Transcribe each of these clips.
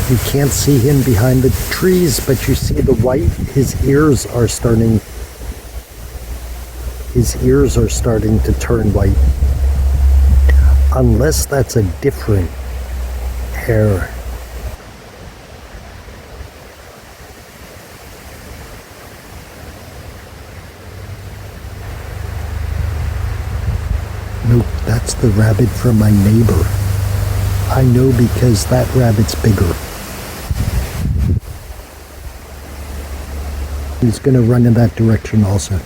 You can't see him behind the trees, but you see the white. His ears are starting to turn white. Unless that's a different hair. Nope, that's the rabbit from my neighbor. I know because that rabbit's bigger. He's gonna run in that direction also.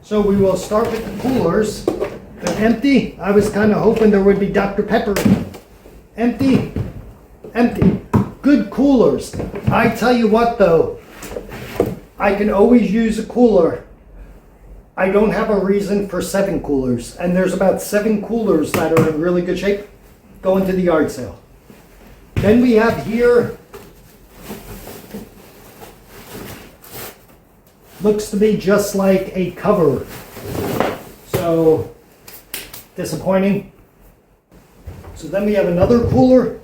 So we will start with the coolers. They're empty. I was kind of hoping there would be Dr. Pepper. Empty. Empty. Good coolers. I tell you what though, I can always use a cooler. I don't have a reason for 7 coolers. And there's about 7 coolers that are in really good shape. Going to the yard sale. Then we have here, looks to be just like a cover. So, disappointing. So then we have another cooler.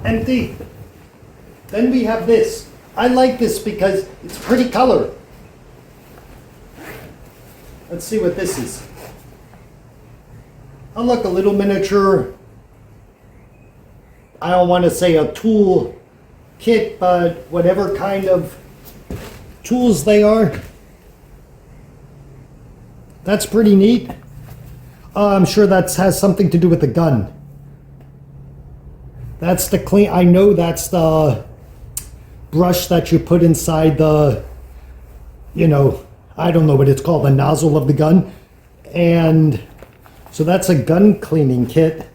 Empty. Then we have this. I like this because it's a pretty color. Let's see what this is. Oh look, a little miniature. I don't want to say a tool kit, but whatever kind of tools they are. That's pretty neat. I'm sure that has something to do with the gun. That's the clean, I know that's the brush that you put inside the, you know, I don't know what it's called, the nozzle of the gun. And so that's a gun cleaning kit.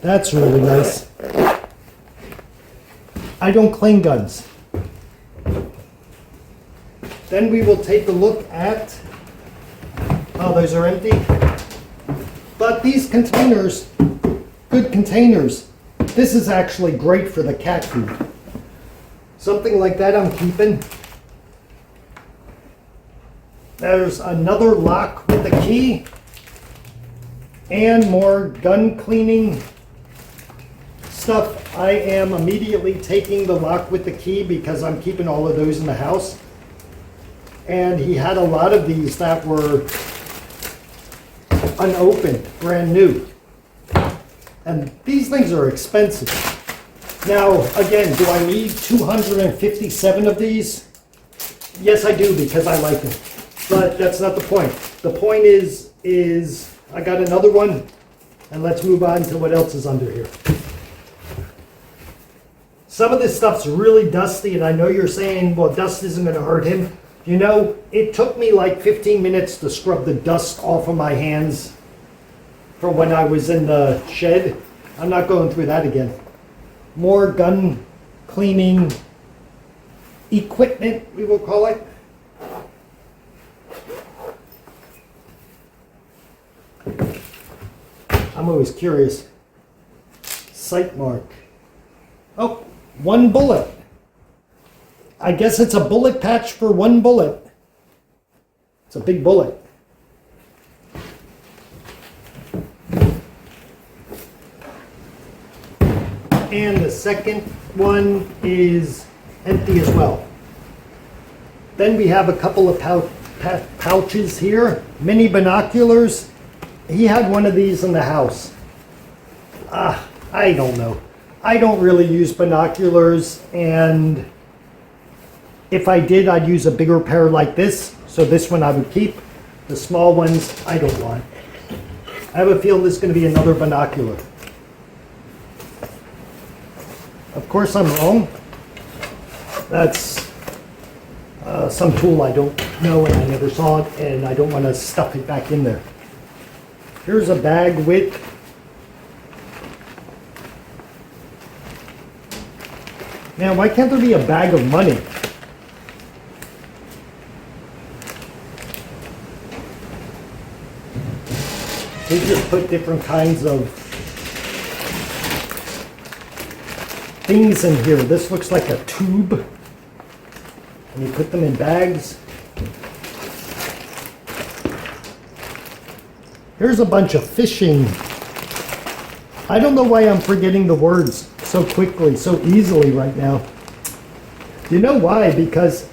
That's really nice. I don't clean guns. Then we will take a look at, oh, those are empty. But these containers, good containers. This is actually great for the cat food. Something like that I'm keeping. There's another lock with a key. And more gun cleaning stuff. I am immediately taking the lock with the key because I'm keeping all of those in the house. And he had a lot of these that were unopened, brand new. And these things are expensive. Now, again, do I need 257 of these? Yes, I do, because I like them. But that's not the point. The point is I got another one, and let's move on to what else is under here. Some of this stuff's really dusty, and I know you're saying, well, dust isn't going to hurt him. You know, it took me like 15 minutes to scrub the dust off of my hands from when I was in the shed. I'm not going through that again. More gun cleaning equipment, we will call it. I'm always curious. Sight mark. Oh, 1 bullet. I guess it's a bullet patch for 1 bullet. It's a big bullet. And the second one is empty as well. Then we have a couple of pouches here. Mini binoculars. He had one of these in the house. I don't know. I don't really use binoculars, and if I did, I'd use a bigger pair like this. So this one I would keep. The small ones I don't want. I have a feeling this is going to be another binocular. Of course I'm wrong. That's some tool I don't know and I never saw it, and I don't want to stuff it back in there. Here's a bag with man, why can't there be a bag of money? They just put different kinds of things in here. This looks like a tube. And you put them in bags. Here's a bunch of fishing. I don't know why I'm forgetting the words so quickly, so easily right now. You know why? Because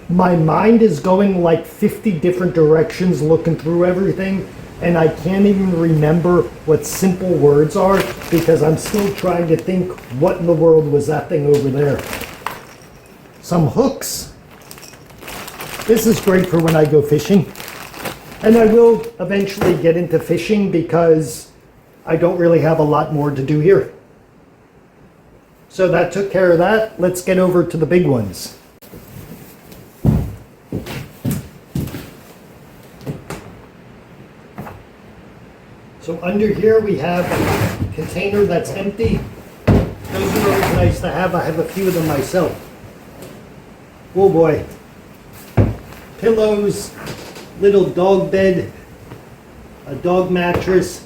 my mind is going like 50 different directions looking through everything, and I can't even remember what simple words are because I'm still trying to think what in the world was that thing over there. Some hooks. This is great for when I go fishing. And I will eventually get into fishing because I don't really have a lot more to do here. So that took care of that. Let's get over to the big ones. So under here we have a container that's empty. Those are always nice to have. I have a few of them myself. Oh boy. Pillows, little dog bed, a dog mattress.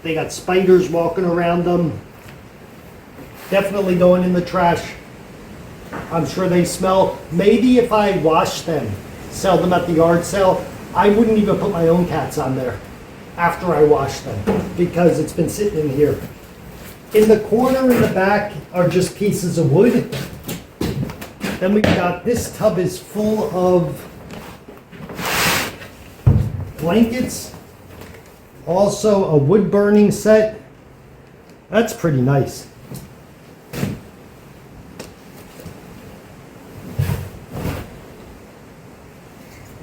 They got spiders walking around them. Definitely going in the trash. I'm sure they smell. Maybe if I wash them, sell them at the yard sale, I wouldn't even put my own cats on there after I wash them because it's been sitting in here. In the corner in the back are just pieces of wood. Then we've got, this tub is full of blankets. Also a wood burning set. That's pretty nice.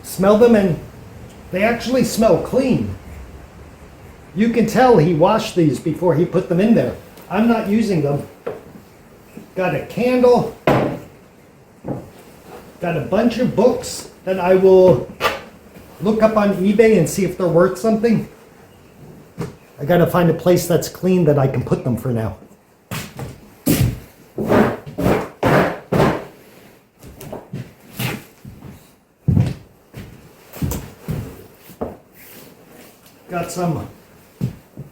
Smell them and they actually smell clean. You can tell he washed these before he put them in there. I'm not using them. Got a candle. Got a bunch of books that I will look up on eBay and see if they're worth something. I gotta find a place that's clean that I can put them for now. Got some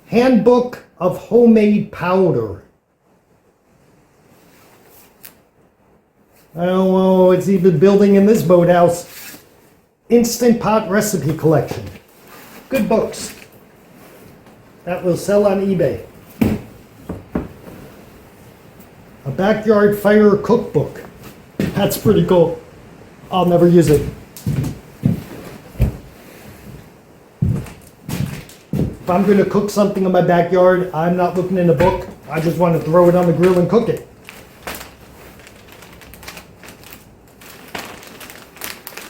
handbook of homemade powder. Oh, it's even building in this boathouse. Instant Pot recipe collection. Good books. That will sell on eBay. A backyard fire cookbook. That's pretty cool. I'll never use it. If I'm going to cook something in my backyard, I'm not looking in a book. I just want to throw it on the grill and cook it.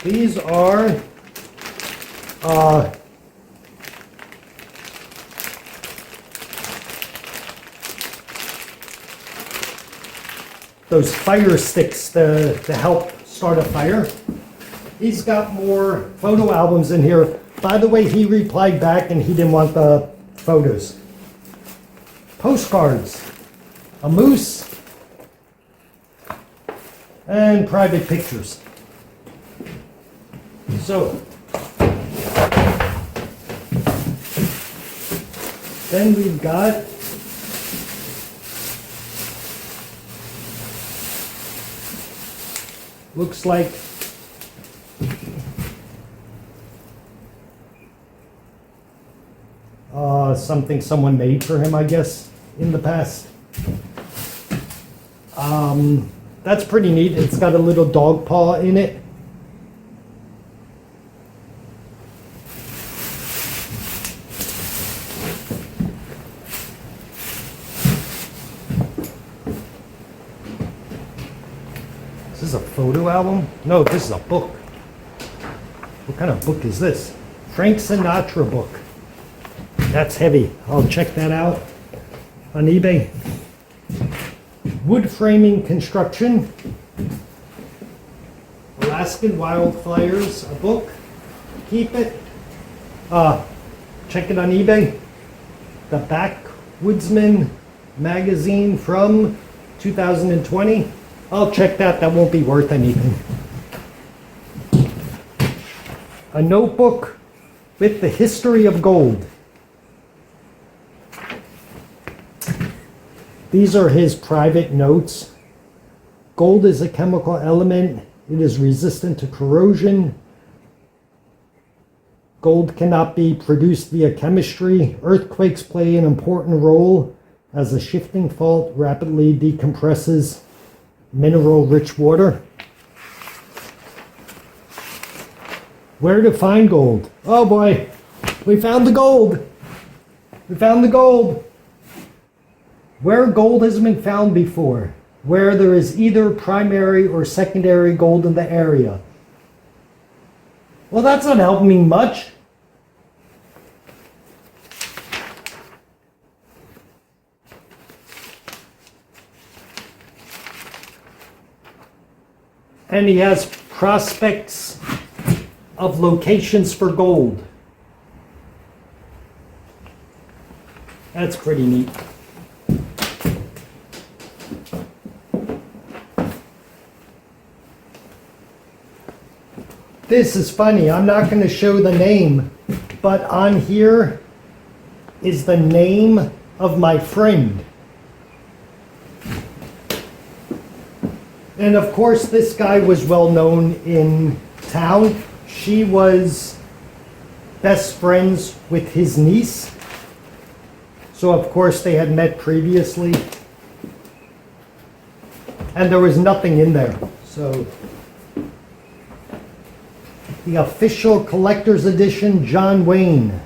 These are those fire sticks to help start a fire. He's got more photo albums in here. By the way, he replied back and he didn't want the photos. Postcards, a moose, and private pictures. So, then we've got looks like something someone made for him, I guess, in the past. That's pretty neat. It's got a little dog paw in it. Is this a photo album? No, this is a book. What kind of book is this? Frank Sinatra book. That's heavy. I'll check that out on eBay. Wood framing construction. Alaskan wildflowers, a book. Keep it. Check it on eBay. The Backwoodsman magazine from 2020. I'll check that. That won't be worth anything. A notebook with the history of gold. These are his private notes. Gold is a chemical element. It is resistant to corrosion. Gold cannot be produced via chemistry. Earthquakes play an important role as a shifting fault rapidly decompresses mineral-rich water. Where to find gold? Oh boy, we found the gold. We found the gold. Where gold has been found before, where there is either primary or secondary gold in the area. Well, that's not helping me much. And he has prospects of locations for gold. That's pretty neat. This is funny. I'm not going to show the name, but on here is the name of my friend. And of course, this guy was well known in town. She was best friends with his niece. So of course they had met previously. And there was nothing in there. So the official collector's edition, John Wayne.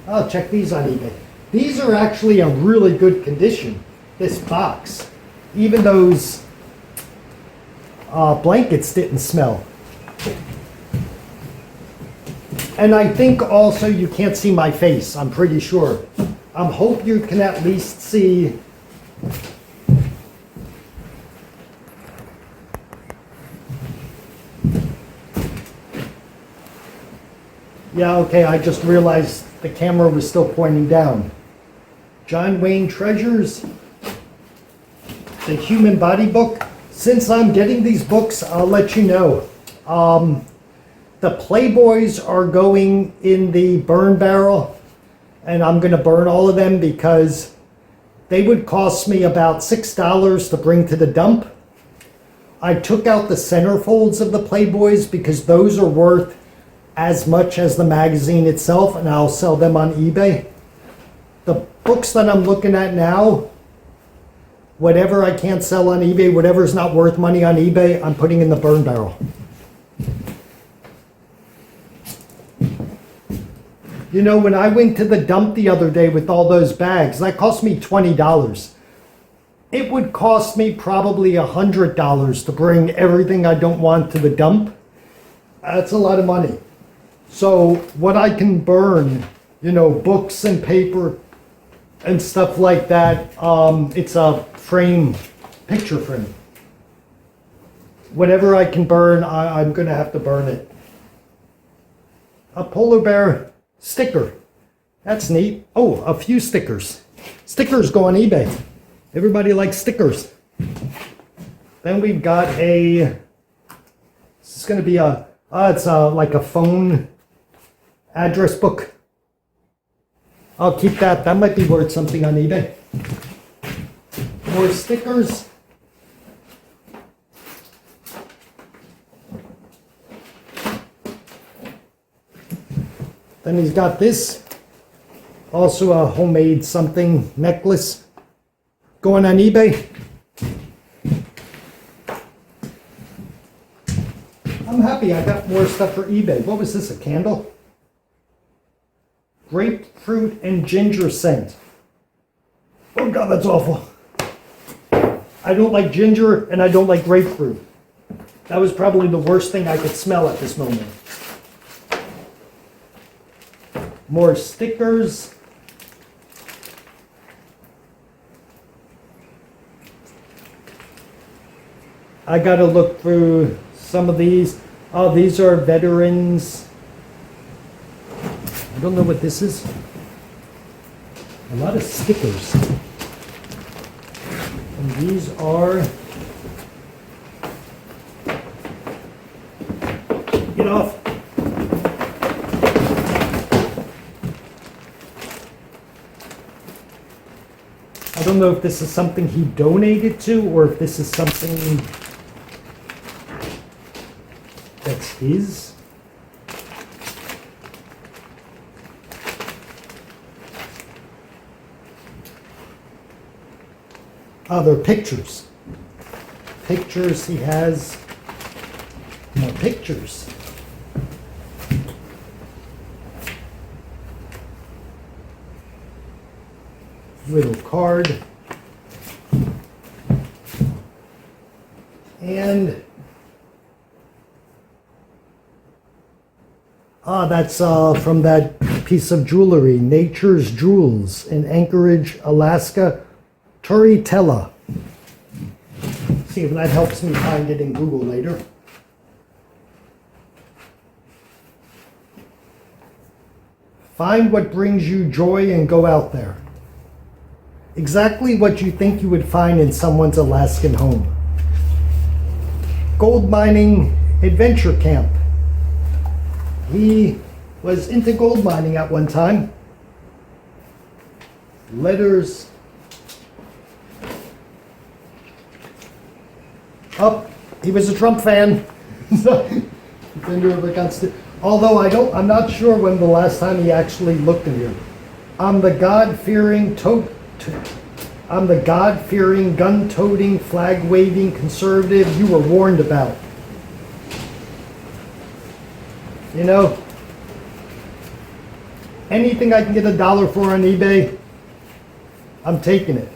I'll check these on eBay. These are actually in really good condition, this box. Even those blankets didn't smell. And I think also you can't see my face, I'm pretty sure. I hope you can at least see yeah, okay, I just realized the camera was still pointing down. John Wayne Treasures, the Human Body book. Since I'm getting these books, I'll let you know. The Playboys are going in the burn barrel, and I'm going to burn all of them because they would cost me about $6 to bring to the dump. I took out the centerfolds of the Playboys because those are worth as much as the magazine itself, and I'll sell them on eBay. The books that I'm looking at now, whatever I can't sell on eBay, whatever's not worth money on eBay, I'm putting in the burn barrel. You know, when I went to the dump the other day with all those bags, that cost me $20. It would cost me probably $100 to bring everything I don't want to the dump. That's a lot of money. So what I can burn, you know, books and paper and stuff like that, it's a frame, picture frame. Whatever I can burn, I'm going to have to burn it. A polar bear sticker. That's neat. Oh, a few stickers. Stickers go on eBay. Everybody likes stickers. Then we've got a, this is going to be a, it's like a phone address book. I'll keep that. That might be worth something on eBay. More stickers. Then he's got this. Also a homemade something necklace. Going on eBay. I'm happy I got more stuff for eBay. What was this, a candle? Grapefruit and ginger scent. Oh God, that's awful. I don't like ginger and I don't like grapefruit. That was probably the worst thing I could smell at this moment. More stickers. I gotta look through some of these. Oh, these are veterans. I don't know what this is. A lot of stickers. And these are, get off. I don't know if this is something he donated to or if this is something that's his. Oh, they're pictures. Pictures, he has more pictures. Little card. And that's from that piece of jewelry, Nature's Jewels in Anchorage, Alaska, Turritella. See if that helps me find it in Google later. Find what brings you joy and go out there. Exactly what you think you would find in someone's Alaskan home. Gold mining adventure camp. He was into gold mining at one time. Letters. Oh, he was a Trump fan. Although I'm not sure when the last time he actually looked in here. I'm the God-fearing, gun-toting, flag-waving conservative you were warned about. You know, anything I can get $1 for on eBay, I'm taking it.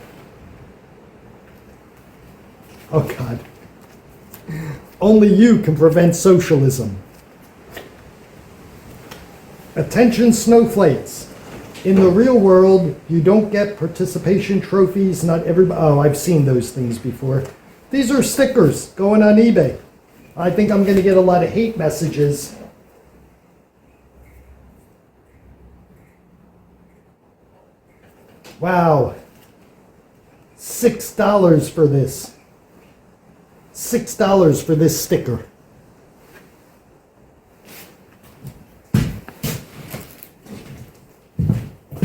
Oh God. Only you can prevent socialism. Attention snowflakes. In the real world, you don't get participation trophies. Not everybody. Oh, I've seen those things before. These are stickers going on eBay. I think I'm going to get a lot of hate messages. Wow. $6 for this. $6 for this sticker.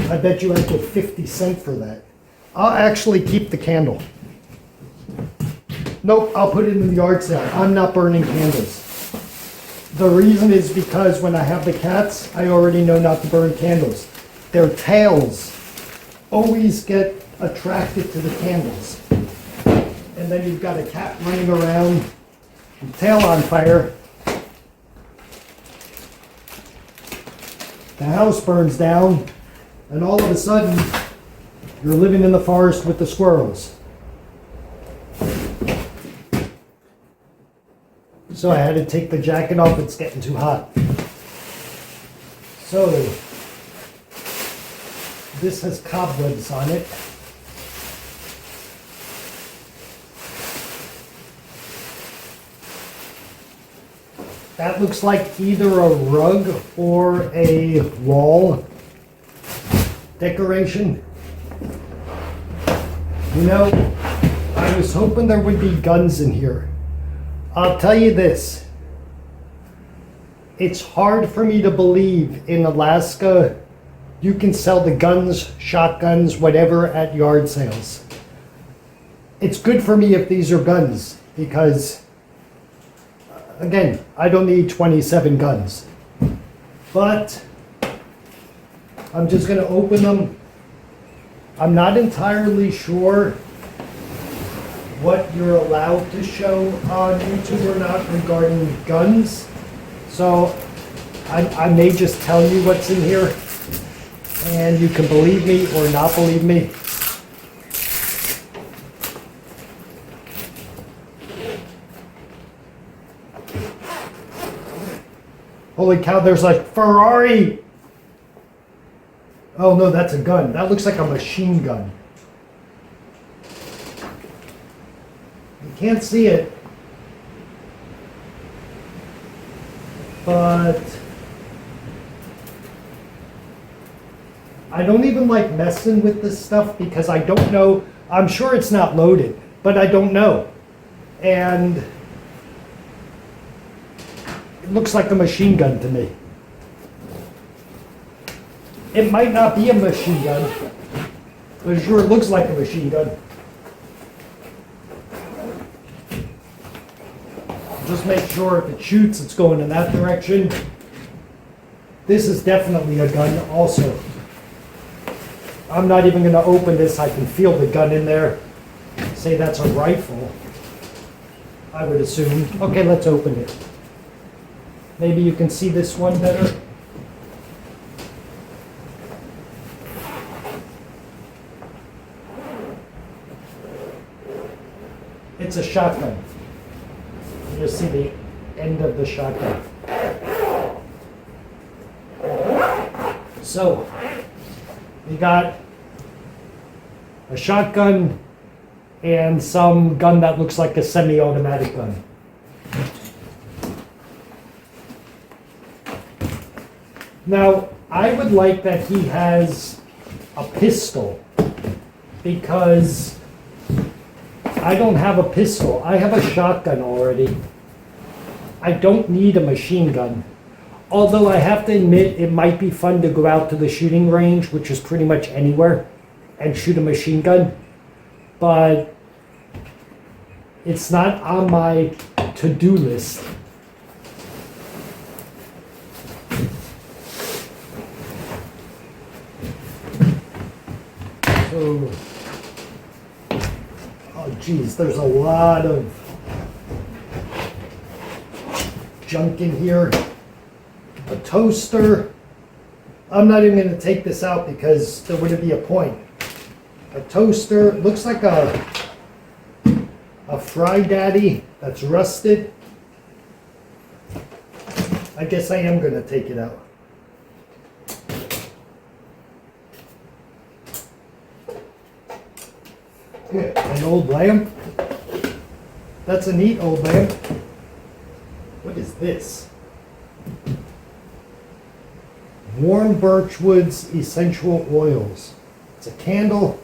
I bet you I'd get 50 cents for that. I'll actually keep the candle. Nope, I'll put it in the yard sale. I'm not burning candles. The reason is because when I have the cats, I already know not to burn candles. Their tails always get attracted to the candles. And then you've got a cat running around, tail on fire. The house burns down, and all of a sudden, you're living in the forest with the squirrels. So I had to take the jacket off, it's getting too hot. So, this has cobwebs on it. That looks like either a rug or a wall decoration. You know, I was hoping there would be guns in here. I'll tell you this. It's hard for me to believe in Alaska you can sell the guns, shotguns, whatever at yard sales. It's good for me if these are guns because again, I don't need 27 guns, but I'm just going to open them. I'm not entirely sure what you're allowed to show on YouTube or not regarding guns, so I may just tell you what's in here, and you can believe me or not believe me. Holy cow, there's a Ferrari! Oh no, that's a gun. That looks like a machine gun. You can't see it. But I don't even like messing with this stuff because I don't know. I'm sure it's not loaded, but I don't know. And it looks like a machine gun to me. It might not be a machine gun. But it sure looks like a machine gun. Just make sure if it shoots, it's going in that direction. This is definitely a gun also. I'm not even going to open this. I can feel the gun in there. Say that's a rifle, I would assume. Okay, let's open it. Maybe you can see this one better. It's a shotgun. You just see the end of the shotgun. So, we got a shotgun and some gun that looks like a semi-automatic gun. Now, I would like that he has a pistol because I don't have a pistol. I have a shotgun already. I don't need a machine gun. Although I have to admit, it might be fun to go out to the shooting range, which is pretty much anywhere, and shoot a machine gun. But it's not on my to-do list. So, oh geez, there's a lot of junk in here. A toaster. I'm not even going to take this out because there wouldn't be a point. A toaster. Looks like a Fry Daddy that's rusted. I guess I am going to take it out. Yeah, an old lamp. That's a neat old lamp. What is this? Warm birchwood's essential oils. It's a candle.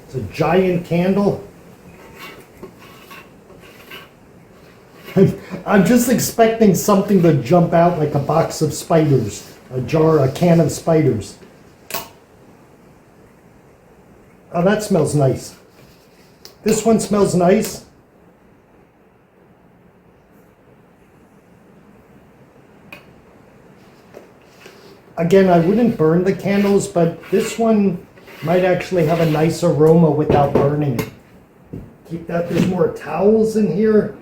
It's a giant candle. I'm just expecting something to jump out like a box of spiders, a can of spiders. Oh, that smells nice. This one smells nice. Again, I wouldn't burn the candles, but this one might actually have a nice aroma without burning it. Keep that. There's more towels in here.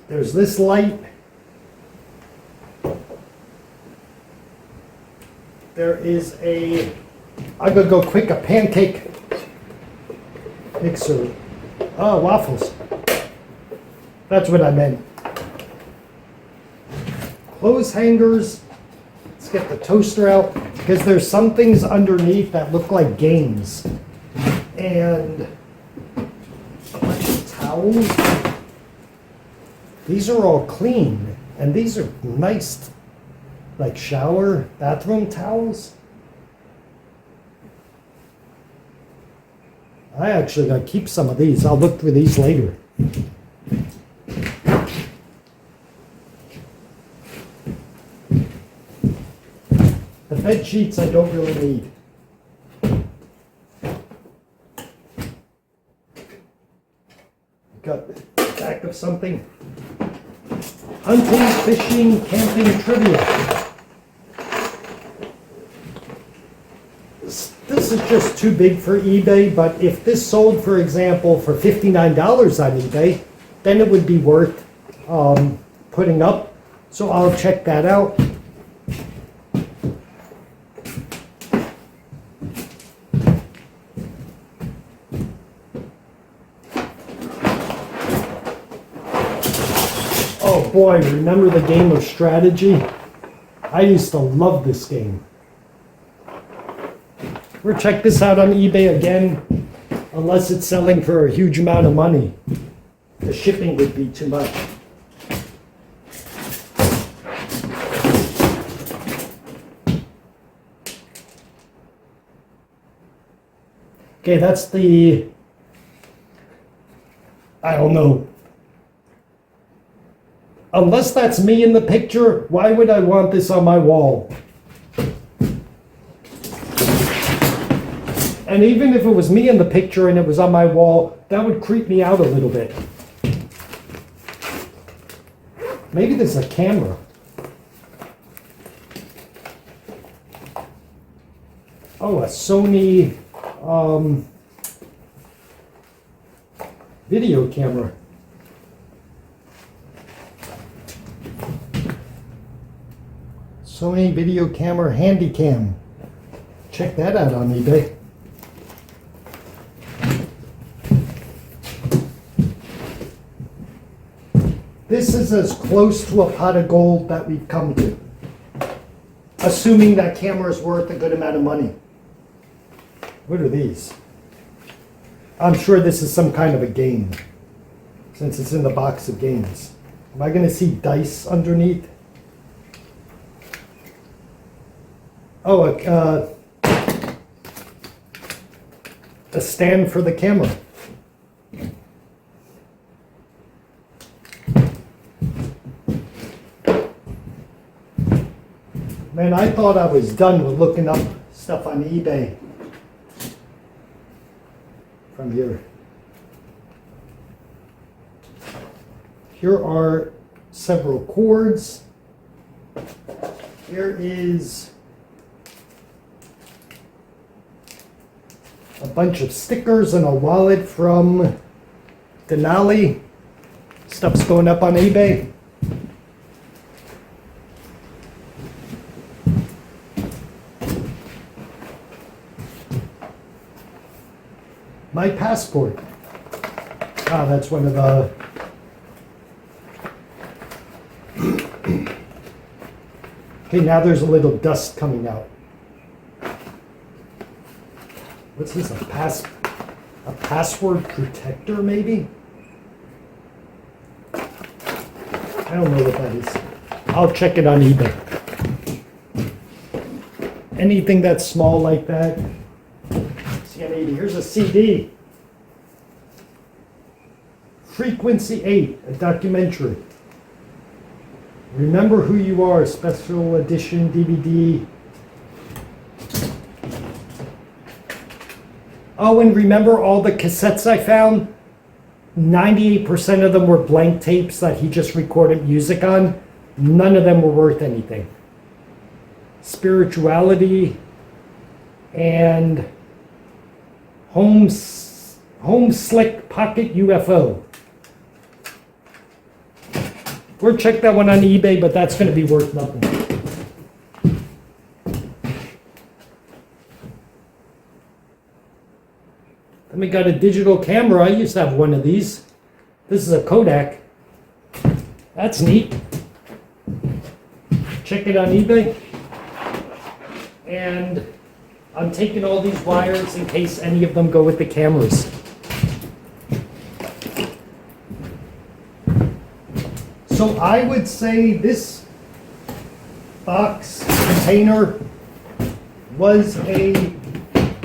There's this light. There is I'm gonna go quick, a pancake mixer. Oh, waffles. That's what I meant. Clothes hangers. Let's get the toaster out because there's some things underneath that look like games. And a bunch of towels. These are all clean, and these are nice, like shower, bathroom towels. I actually gotta keep some of these. I'll look through these later. The bed sheets I don't really need. Got the back of something. Hunting, fishing, camping trivia. This is just too big for eBay, but if this sold, for example, for $59 on eBay, then it would be worth putting up. So I'll check that out. Oh boy, remember the game of strategy? I used to love this game. We'll check this out on eBay again, unless it's selling for a huge amount of money. The shipping would be too much. Okay, that's the, I don't know. Unless that's me in the picture, why would I want this on my wall? And even if it was me in the picture and it was on my wall, that would creep me out a little bit. Maybe there's a camera. Oh, a Sony video camera. Sony video camera Handycam. Check that out on eBay. This is as close to a pot of gold that we've come to. Assuming that camera is worth a good amount of money. What are these? I'm sure this is some kind of a game, since it's in the box of games. Am I going to see dice underneath? Oh, a stand for the camera. Man, I thought I was done with looking up stuff on eBay from here. Here are several cords. Here is a bunch of stickers and a wallet from Denali. Stuff's going up on eBay. My passport. Ah, that's one of the... Okay, now there's a little dust coming out. What's this, a password protector, maybe? I don't know what that is. I'll check it on eBay. Anything that's small like that. Here's a CD. Frequency 8, a documentary. Remember Who You Are, special edition DVD. Oh, and remember all the cassettes I found? 98% of them were blank tapes that he just recorded music on. None of them were worth anything. Spirituality and Home Slick Pocket UFO. Or check that one on eBay, but that's going to be worth nothing. Then we got a digital camera. I used to have one of these. This is a Kodak. That's neat. Check it on eBay. And I'm taking all these wires in case any of them go with the cameras. So I would say this box container was a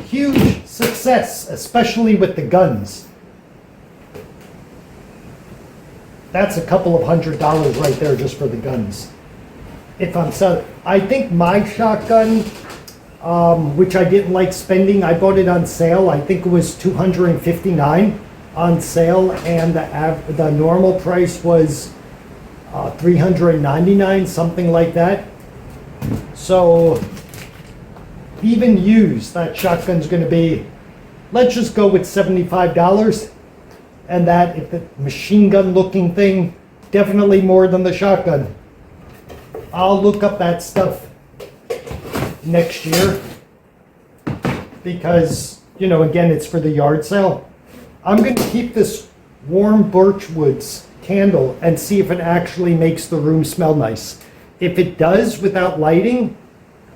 huge success, especially with the guns. That's a couple of $100 right there just for the guns. If I'm selling, I think my shotgun, which I didn't like spending, I bought it on sale. I think it was $259 on sale, and the normal price was $399, something like that. So even used, that shotgun's going to be, let's just go with $75. And that, if the machine gun looking thing, definitely more than the shotgun. I'll look up that stuff next year because, you know, again, it's for the yard sale. I'm going to keep this warm birchwoods candle and see if it actually makes the room smell nice. If it does without lighting,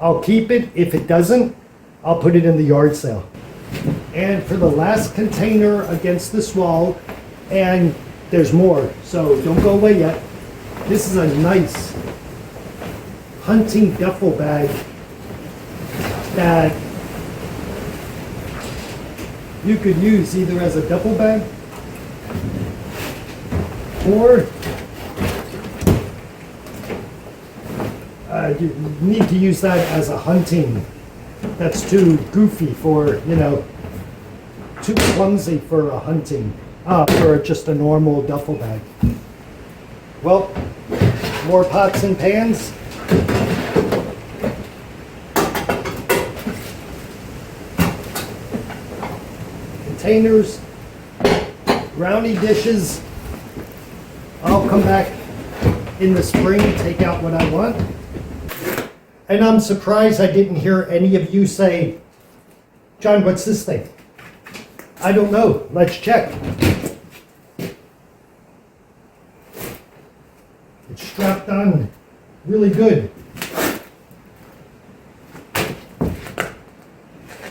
I'll keep it. If it doesn't, I'll put it in the yard sale. And for the last container against this wall, and there's more, so don't go away yet. This is a nice hunting duffel bag that you could use either as a duffel bag or you need to use that as a hunting That's too goofy for, you know, too clumsy for a hunting, for just a normal duffel bag. Well, more pots and pans. Containers, brownie dishes. I'll come back in the spring, take out what I want. And I'm surprised I didn't hear any of you say, John, what's this thing? I don't know. Let's check. It's strapped on really good.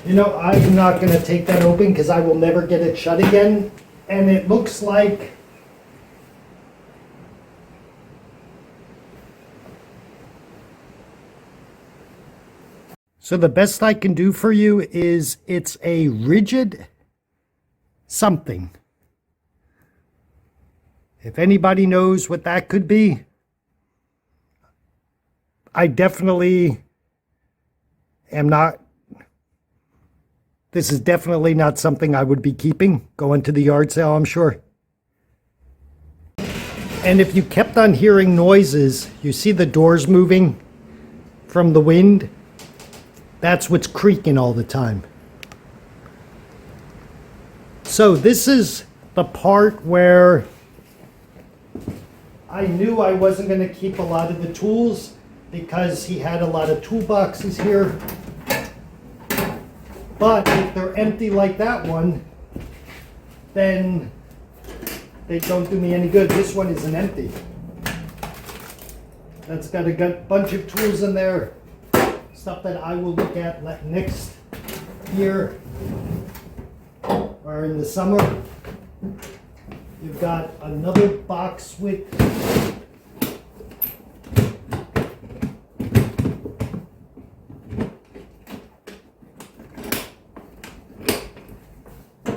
You know, I'm not going to take that open because I will never get it shut again. And it looks like so the best I can do for you is it's a rigid something. If anybody knows what that could be, I definitely am not. This is definitely not something I would be keeping. Going to the yard sale, I'm sure. And if you kept on hearing noises, you see the doors moving from the wind? That's what's creaking all the time. So this is the part where I knew I wasn't going to keep a lot of the tools because he had a lot of toolboxes here. But if they're empty like that one, then they don't do me any good. This one isn't empty. That's got a bunch of tools in there. Stuff that I will look at next year or in the summer. You've got another box with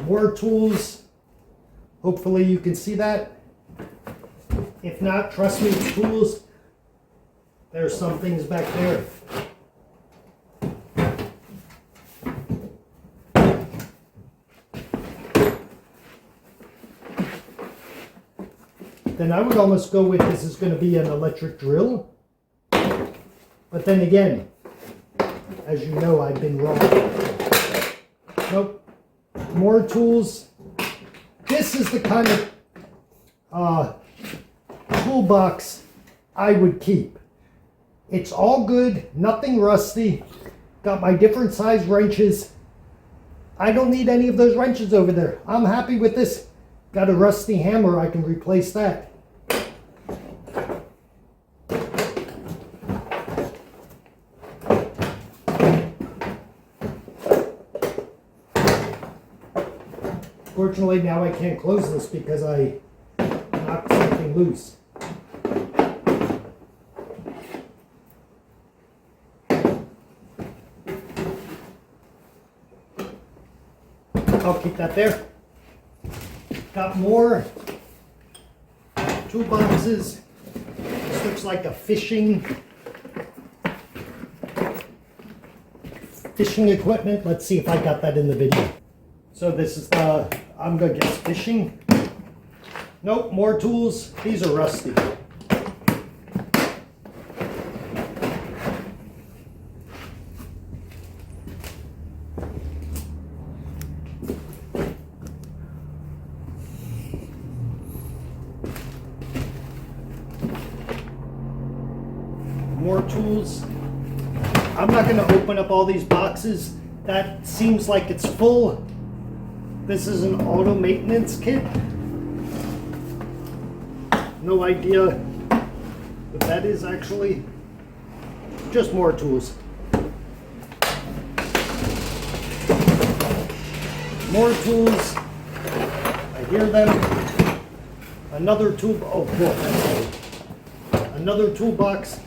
more tools. Hopefully you can see that. If not, trust me, it's tools. There's some things back there. Then I would almost go with this is going to be an electric drill. But then again, as you know, I've been wrong. Nope. More tools. This is the kind of toolbox I would keep. It's all good, nothing rusty. Got my different size wrenches. I don't need any of those wrenches over there. I'm happy with this. Got a rusty hammer, I can replace that. Fortunately, now I can't close this because I knocked something loose. I'll keep that there. Got more toolboxes. This looks like a fishing equipment. Let's see if I got that in the video. So this is the, I'm gonna guess fishing. Nope, more tools. These are rusty. More tools. I'm not going to open up all these boxes. That seems like it's full. This is an auto maintenance kit. No idea what that is actually. Just more tools. More tools. I hear them. Another tool. Oh, cool. That's all. Another toolbox.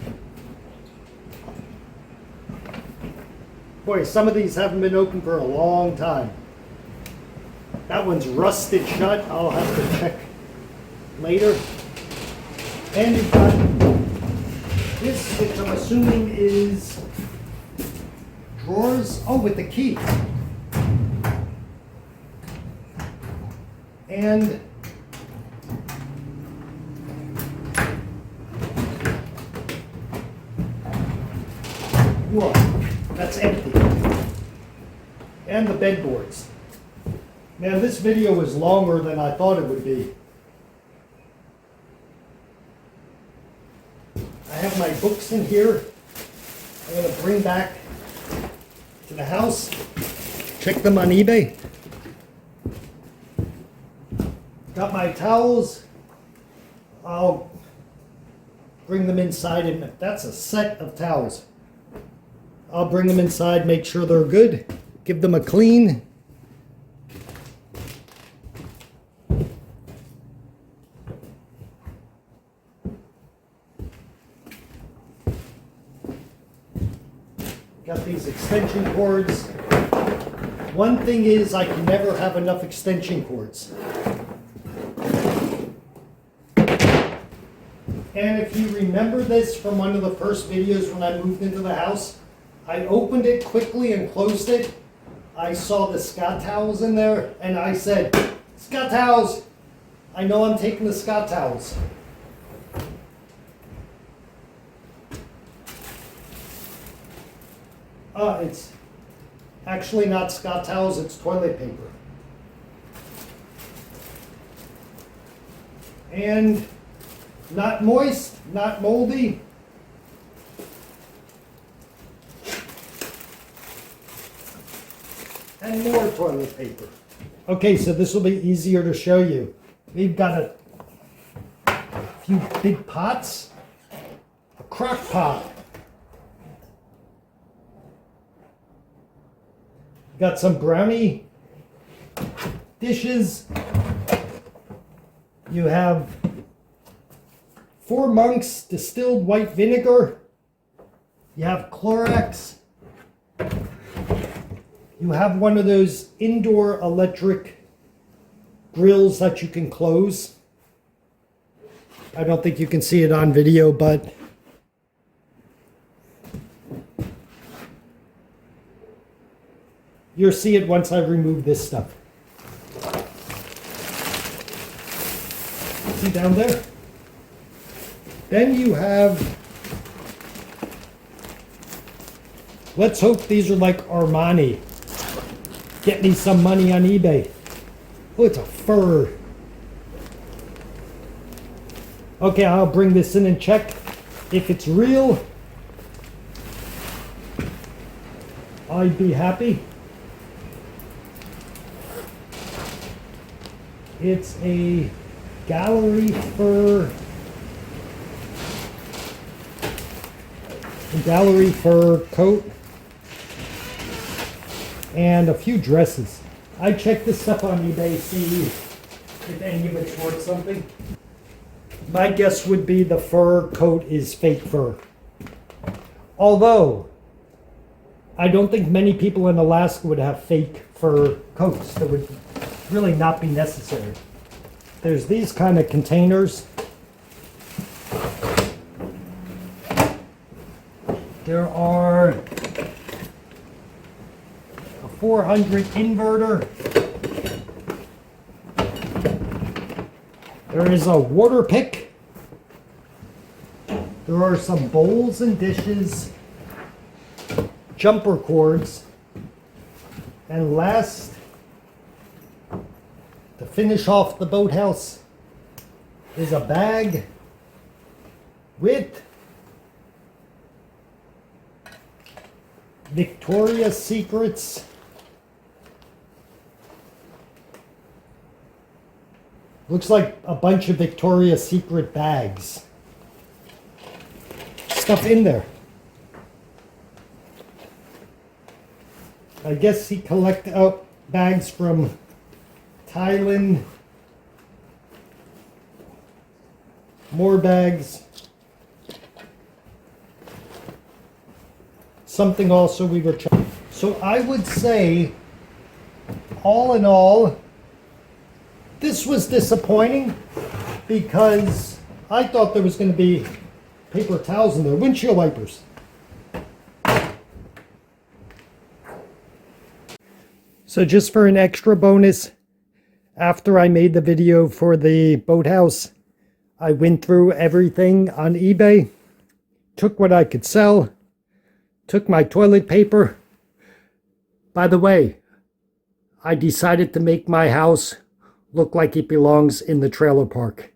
Boy, some of these haven't been open for a long time. That one's rusted shut. I'll have to check later. And you've got this, which I'm assuming is drawers. Oh, with the key. And whoa, that's empty. And the bedboards. Man, this video was longer than I thought it would be. I have my books in here. I'm going to bring back to the house. Check them on eBay. Got my towels. I'll bring them inside, and that's a set of towels. I'll bring them inside, make sure they're good, give them a clean. Got these extension cords. One thing is I can never have enough extension cords. And if you remember this from one of the first videos when I moved into the house, I opened it quickly and closed it. I saw the Scott towels in there and I said, Scott towels! I know I'm taking the Scott towels. It's actually not Scott towels, it's toilet paper. And not moist, not moldy. And more toilet paper. Okay, so this will be easier to show you. We've got a few big pots, a crock pot. Got some brownie dishes. You have 4 Monks distilled white vinegar. You have Clorox. You have one of those indoor electric grills that you can close. I don't think you can see it on video, but you'll see it once I remove this stuff. See down there? Then you have, let's hope these are like Armani. Get me some money on eBay. Oh, it's a fur. Okay, I'll bring this in and check. If it's real, I'd be happy. It's a gallery fur. A gallery fur coat. And a few dresses. I checked this stuff on eBay, see if any of it's worth something. My guess would be the fur coat is fake fur. Although, I don't think many people in Alaska would have fake fur coats. That would really not be necessary. There's these kind of containers. There are a 400 inverter. There is a water pick. There are some bowls and dishes, jumper cords, and last, to finish off the boathouse, is a bag with Victoria's Secrets looks like a bunch of Victoria's Secret bags. Stuff in there. I guess he collected bags from Thailand. More bags. Something also we were checking. So I would say, all in all, this was disappointing because I thought there was going to be paper towels in there, windshield wipers. So just for an extra bonus, after I made the video for the boathouse, I went through everything on eBay, took what I could sell, took my toilet paper. By the way, I decided to make my house look like it belongs in the trailer park.